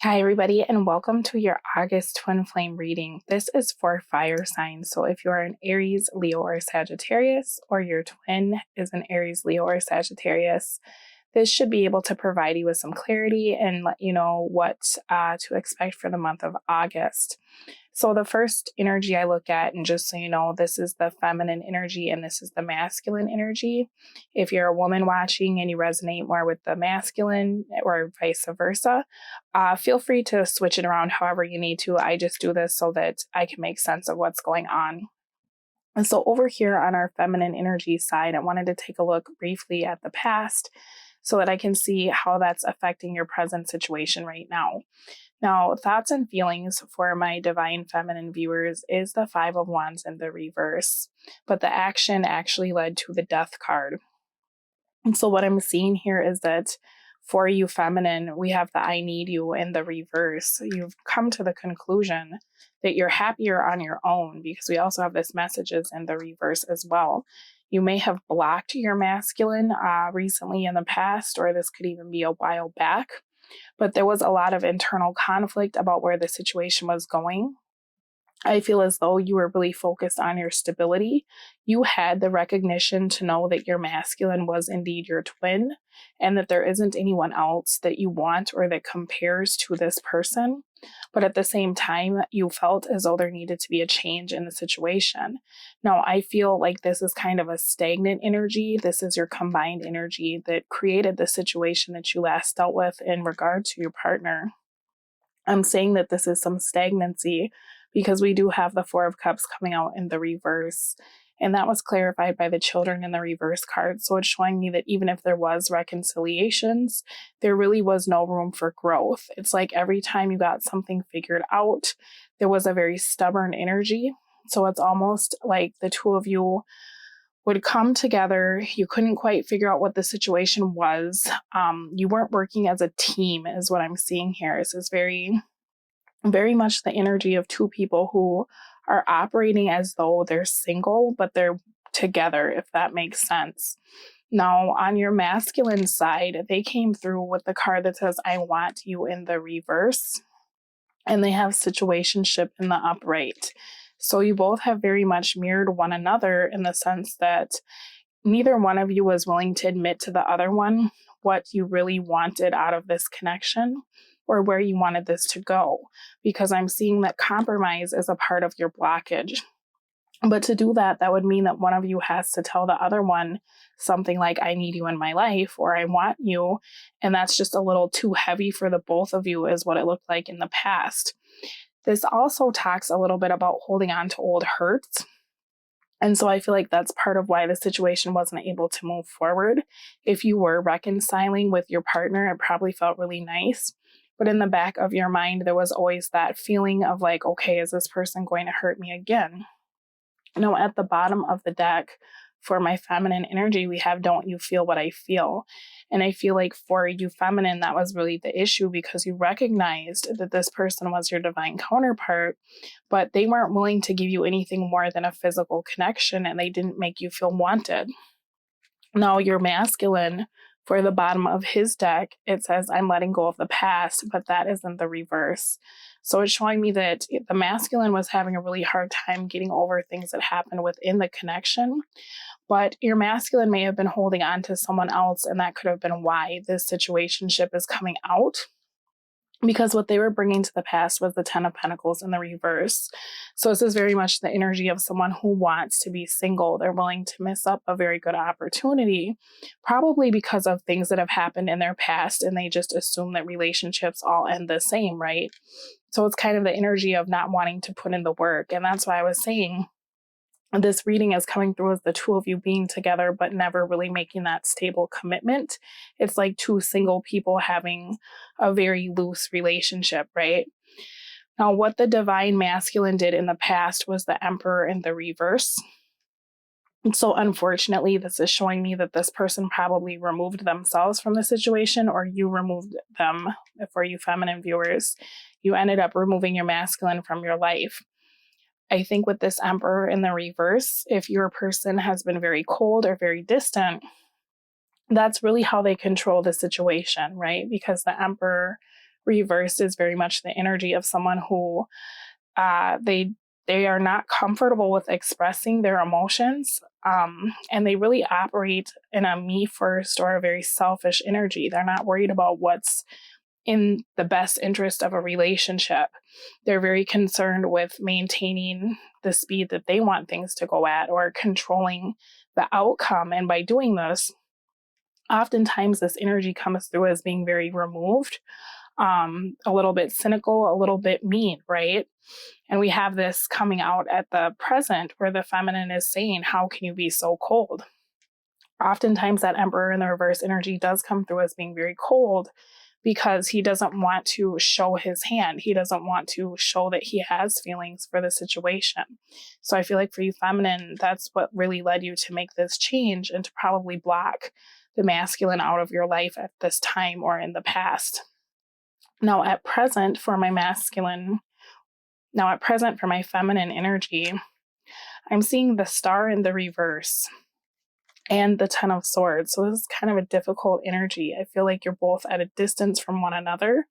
Hi, everybody, and welcome to your August twin flame reading. This is for fire signs. So if you are an Aries, Leo, or Sagittarius, or your twin is an Aries, Leo, or Sagittarius, this should be able to provide you with some clarity and let you know what to expect for the month of August. So the first energy I look at, and just so you know, this is the feminine energy and this is the masculine energy. If you're a woman watching and you resonate more with the masculine or vice versa, feel free to switch it around however you need to. I just do this so that I can make sense of what's going on. And so over here on our feminine energy side, I wanted to take a look briefly at the past so that I can see how that's affecting your present situation right now. Now, thoughts and feelings for my divine feminine viewers is the Five of Wands in the reverse, but the action actually led to the Death card. And so what I'm seeing here is that for you feminine, we have the I need you in the reverse. You've come to the conclusion that you're happier on your own because we also have this messages in the reverse as well. You may have blocked your masculine recently in the past, or this could even be a while back. But there was a lot of internal conflict about where the situation was going. I feel as though you were really focused on your stability. You had the recognition to know that your masculine was indeed your twin and that there isn't anyone else that you want or that compares to this person. But at the same time, you felt as though there needed to be a change in the situation. Now, I feel like this is kind of a stagnant energy. This is your combined energy that created the situation that you last dealt with in regard to your partner. I'm saying that this is some stagnancy because we do have the Four of Cups coming out in the reverse. And that was clarified by the children in the reverse card. So it's showing me that even if there was reconciliations, there really was no room for growth. It's like every time you got something figured out, there was a very stubborn energy. So it's almost like the two of you would come together. You couldn't quite figure out what the situation was. You weren't working as a team is what I'm seeing here. This is very much the energy of two people who are operating as though they're single, but they're together, if that makes sense. Now, on your masculine side, they came through with the card that says, I want you in the reverse, and they have situationship in the upright. So you both have very much mirrored one another in the sense that neither one of you was willing to admit to the other one what you really wanted out of this connection or where you wanted this to go, because I'm seeing that compromise is a part of your blockage. But to do that, that would mean that one of you has to tell the other one something like, I need you in my life, or I want you. And that's just a little too heavy for the both of you is what it looked like in the past. This also talks a little bit about holding on to old hurts. And so I feel like that's part of why the situation wasn't able to move forward. If you were reconciling with your partner, it probably felt really nice. But in the back of your mind, there was always that feeling of like, okay, is this person going to hurt me again? Now, at the bottom of the deck for my feminine energy, we have Don't You Feel What I Feel? And I feel like for you feminine, that was really the issue because you recognized that this person was your divine counterpart, but they weren't willing to give you anything more than a physical connection and they didn't make you feel wanted. Now, your masculine, for the bottom of his deck, it says, I'm letting go of the past, but that isn't the reverse. So it's showing me that the masculine was having a really hard time getting over things that happened within the connection. But your masculine may have been holding on to someone else, and that could have been why this situationship is coming out. Because what they were bringing to the past was the Ten of Pentacles in the reverse. So this is very much the energy of someone who wants to be single. They're willing to miss up a very good opportunity, probably because of things that have happened in their past, and they just assume that relationships all end the same, right? So it's kind of the energy of not wanting to put in the work. And that's why I was saying this reading is coming through as the two of you being together, but never really making that stable commitment. It's like two single people having a very loose relationship, right? Now, what the divine masculine did in the past was the Emperor in the reverse. And so unfortunately, this is showing me that this person probably removed themselves from the situation, or you removed them. For you feminine viewers, you ended up removing your masculine from your life. I think with this Emperor in the reverse, if your person has been very cold or very distant, that's really how they control the situation, right? Because the Emperor reversed is very much the energy of someone who they are not comfortable with expressing their emotions, and they really operate in a me first or a very selfish energy. They're not worried about what's in the best interest of a relationship. They're very concerned with maintaining the speed that they want things to go at or controlling the outcome. And by doing this, oftentimes this energy comes through as being very removed, a little bit cynical, a little bit mean, right? And we have this coming out at the present where the feminine is saying, how can you be so cold? Oftentimes that Emperor in the reverse energy does come through as being very cold because he doesn't want to show his hand. He doesn't want to show that he has feelings for the situation. So I feel like for you feminine, that's what really led you to make this change and to probably block the masculine out of your life at this time or in the past. Now at present for my feminine energy, I'm seeing the Star in the reverse and the Ten of Swords. So this is kind of a difficult energy. I feel like you're both at a distance from one another.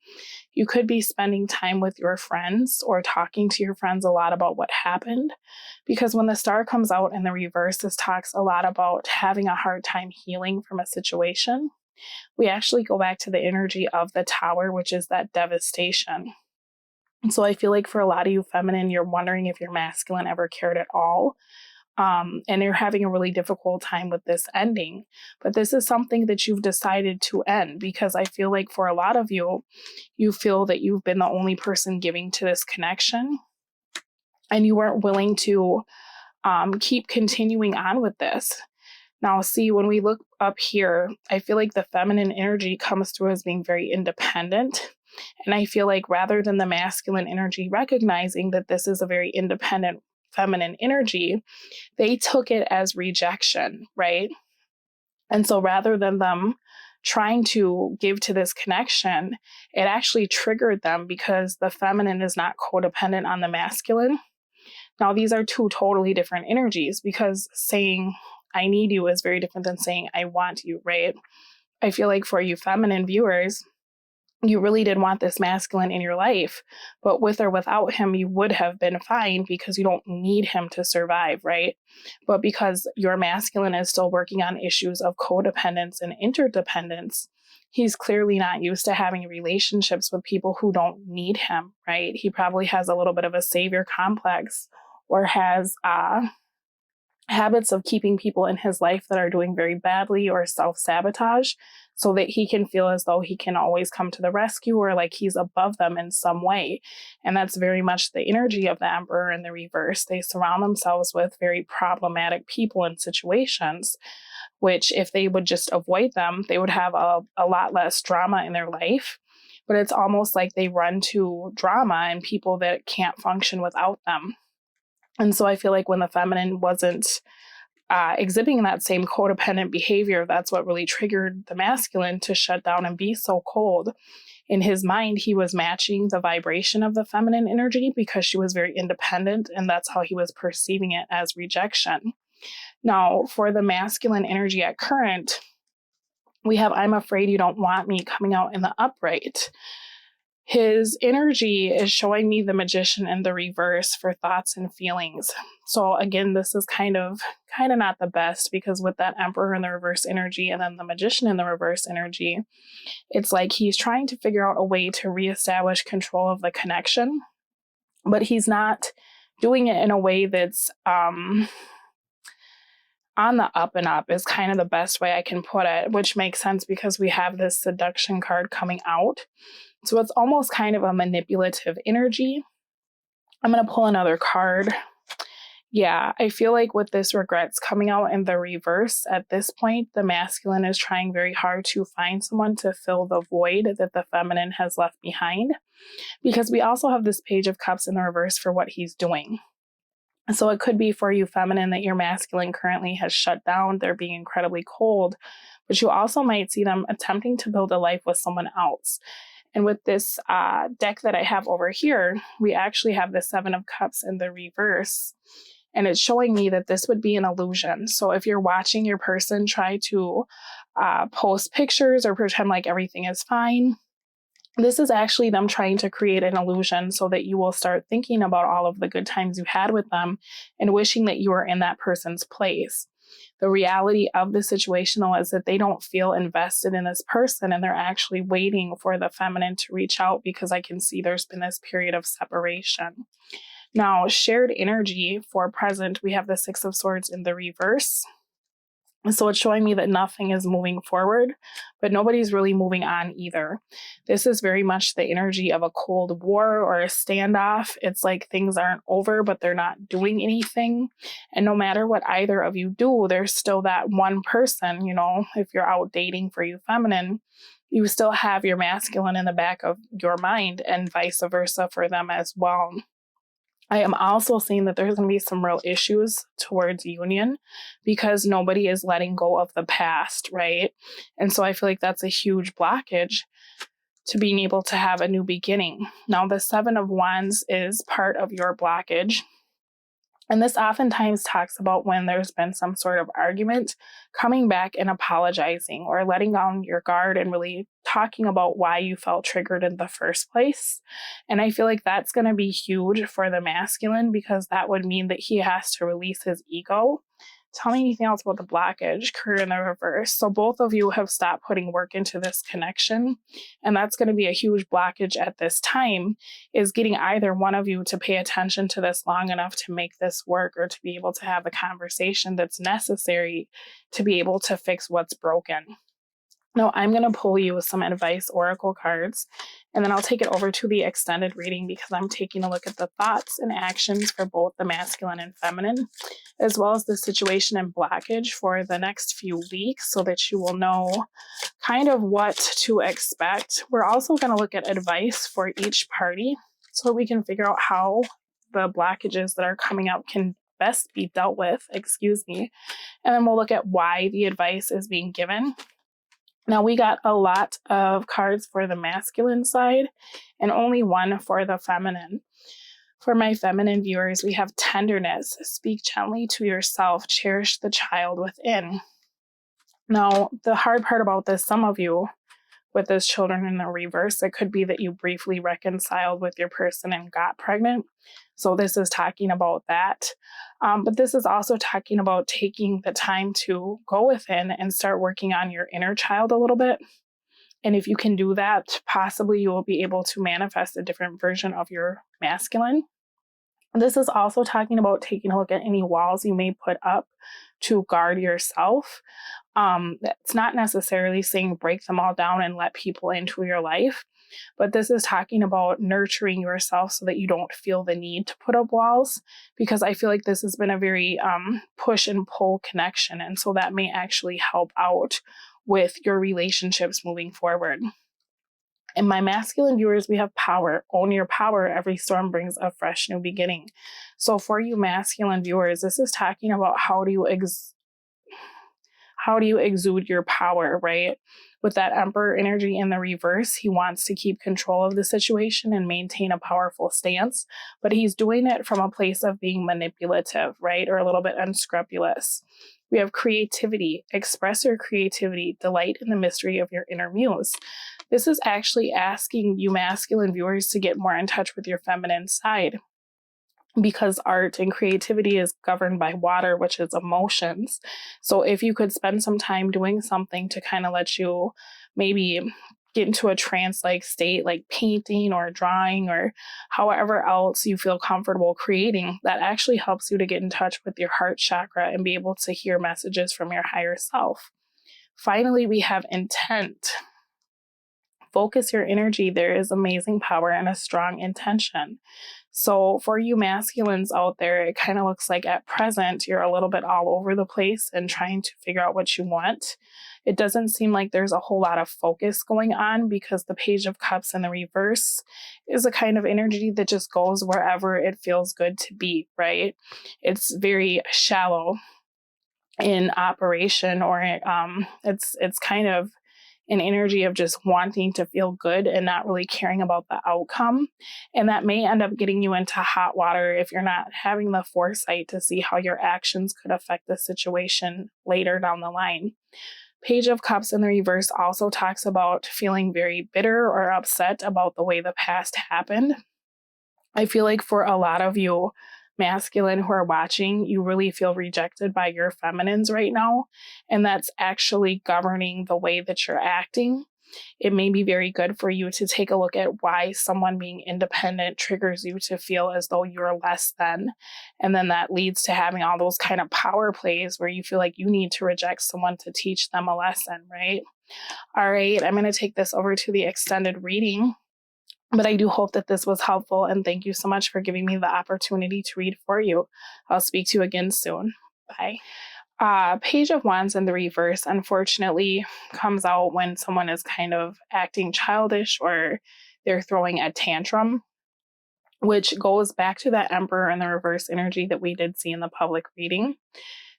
You could be spending time with your friends or talking to your friends a lot about what happened, because when the Star comes out in the reverse, this talks a lot about having a hard time healing from a situation. We actually go back to the energy of the Tower, which is that devastation. And so I feel like for a lot of you feminine, you're wondering if your masculine ever cared at all. And you're having a really difficult time with this ending. But this is something that you've decided to end, because I feel like for a lot of you, you feel that you've been the only person giving to this connection, and you weren't willing to keep continuing on with this. Now, see, when we look up here, I feel like the feminine energy comes through as being very independent. And I feel like rather than the masculine energy recognizing that this is a very independent feminine energy, they took it as rejection, right? And so rather than them trying to give to this connection, it actually triggered them because the feminine is not codependent on the masculine. Now, these are two totally different energies, because saying I need you is very different than saying I want you, right? I feel like for you feminine viewers, you really did want this masculine in your life, but with or without him, you would have been fine because you don't need him to survive, right? But because your masculine is still working on issues of codependence and interdependence, he's clearly not used to having relationships with people who don't need him, right? He probably has a little bit of a savior complex, or has habits of keeping people in his life that are doing very badly or self-sabotage, so that he can feel as though he can always come to the rescue, or like he's above them in some way. And that's very much the energy of the Emperor in the reverse. They surround themselves with very problematic people and situations, which if they would just avoid them, they would have a lot less drama in their life. But it's almost like they run to drama and people that can't function without them. And so I feel like when the feminine wasn't exhibiting that same codependent behavior, that's what really triggered the masculine to shut down and be so cold. In his mind, he was matching the vibration of the feminine energy because she was very independent, and that's how he was perceiving it, as rejection. Now, for the masculine energy at current, we have I'm afraid you don't want me coming out in the upright. His energy is showing me the Magician in the reverse for thoughts and feelings. So again, this is kind of not the best, because with that Emperor in the reverse energy and then the Magician in the reverse energy, it's like he's trying to figure out a way to reestablish control of the connection, but he's not doing it in a way that's on the up and up, is kind of the best way I can put it, which makes sense because we have this seduction card coming out. So it's almost kind of a manipulative energy. I'm going to pull another card. Yeah, I feel like with this regrets coming out in the reverse, at this point, the masculine is trying very hard to find someone to fill the void that the feminine has left behind, because we also have this Page of Cups in the reverse for what he's doing. So it could be for you feminine that your masculine currently has shut down. They're being incredibly cold, but you also might see them attempting to build a life with someone else. And with this deck that I have over here, we actually have the Seven of Cups in the reverse. And it's showing me that this would be an illusion. So if you're watching your person try to post pictures or pretend like everything is fine, This is actually them trying to create an illusion so that you will start thinking about all of the good times you had with them and wishing that you were in that person's place. The reality of the situation, though, is that they don't feel invested in this person and they're actually waiting for the feminine to reach out, because I can see there's been this period of separation. Now, shared energy for present, we have the Six of Swords in the reverse. So it's showing me that nothing is moving forward, but nobody's really moving on either. This is very much the energy of a Cold War or a standoff. It's like things aren't over, but they're not doing anything. And no matter what either of you do, there's still that one person, you know, if you're out dating for you feminine, you still have your masculine in the back of your mind, and vice versa for them as well. I am also seeing that there's going to be some real issues towards union because nobody is letting go of the past, right? And so I feel like that's a huge blockage to being able to have a new beginning. Now, the Seven of Wands is part of your blockage. And this oftentimes talks about when there's been some sort of argument, coming back and apologizing or letting down your guard and really talking about why you felt triggered in the first place. And I feel like that's going to be huge for the masculine, because that would mean that he has to release his ego. Tell me anything else about the blockage, career in the reverse. So both of you have stopped putting work into this connection. And that's going to be a huge blockage at this time, is getting either one of you to pay attention to this long enough to make this work, or to be able to have the conversation that's necessary to be able to fix what's broken. Now, I'm going to pull you some advice oracle cards, and then I'll take it over to the extended reading, because I'm taking a look at the thoughts and actions for both the masculine and feminine, as well as the situation and blockage for the next few weeks, so that you will know kind of what to expect. We're also going to look at advice for each party so we can figure out how the blockages that are coming up can best be dealt with, and then we'll look at why the advice is being given. Now, we got a lot of cards for the masculine side and only one for the feminine. For my feminine viewers, we have tenderness. Speak gently to yourself. Cherish the child within. Now, the hard part about this, some of you with this children in the reverse, it could be that you briefly reconciled with your person and got pregnant. So this is talking about that. But this is also talking about taking the time to go within and start working on your inner child a little bit. And if you can do that, possibly you will be able to manifest a different version of your masculine. This is also talking about taking a look at any walls you may put up to guard yourself. It's not necessarily saying break them all down and let people into your life, but this is talking about nurturing yourself so that you don't feel the need to put up walls, because I feel like this has been a very push and pull connection, and so that may actually help out with your relationships moving forward. In my masculine viewers, we have power. Own your power. Every storm brings a fresh new beginning. So for you masculine viewers, this is talking about how do you exude your power, right? With that Emperor energy in the reverse, he wants to keep control of the situation and maintain a powerful stance, but he's doing it from a place of being manipulative, right? Or a little bit unscrupulous. We have creativity. Express your creativity. Delight in the mystery of your inner muse. This is actually asking you masculine viewers to get more in touch with your feminine side, because art and creativity is governed by water, which is emotions. So if you could spend some time doing something to kind of let you maybe get into a trance-like state, like painting or drawing or however else you feel comfortable creating, that actually helps you to get in touch with your heart chakra and be able to hear messages from your higher self. Finally, we have intent. Focus your energy. There is amazing power and a strong intention. So for you masculines out there, it kind of looks like at present you're a little bit all over the place and trying to figure out what you want. It doesn't seem like there's a whole lot of focus going on, because the Page of Cups in the reverse is a kind of energy that just goes wherever it feels good to be, right? It's very shallow in operation, or it's kind of an energy of just wanting to feel good and not really caring about the outcome. And that may end up getting you into hot water if you're not having the foresight to see how your actions could affect the situation later down the line. Page of Cups in the reverse also talks about feeling very bitter or upset about the way the past happened. I feel like for a lot of you masculine who are watching, you really feel rejected by your feminines right now, and that's actually governing the way that you're acting. It may be very good for you to take a look at why someone being independent triggers you to feel as though you're less than. And then that leads to having all those kind of power plays where you feel like you need to reject someone to teach them a lesson, right? All right, I'm going to take this over to the extended reading. But I do hope that this was helpful, and thank you so much for giving me the opportunity to read for you. I'll speak to you again soon. Bye. Page of Wands in the reverse, unfortunately, comes out when someone is kind of acting childish or they're throwing a tantrum, which goes back to that Emperor in the reverse energy that we did see in the public reading.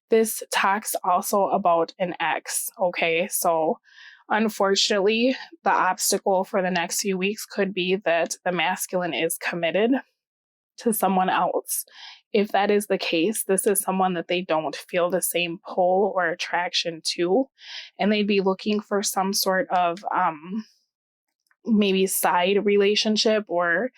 This talks also about an ex, okay? So unfortunately, the obstacle for the next few weeks could be that the masculine is committed to someone else. If that is the case, this is someone that they don't feel the same pull or attraction to, and they'd be looking for some sort of maybe side relationship or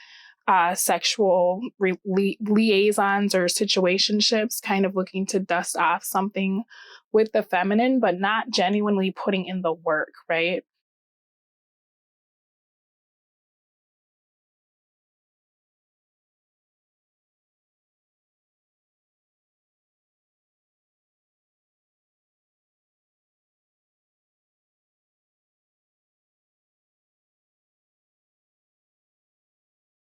sexual liaisons or situationships, kind of looking to dust off something with the feminine, but not genuinely putting in the work, right?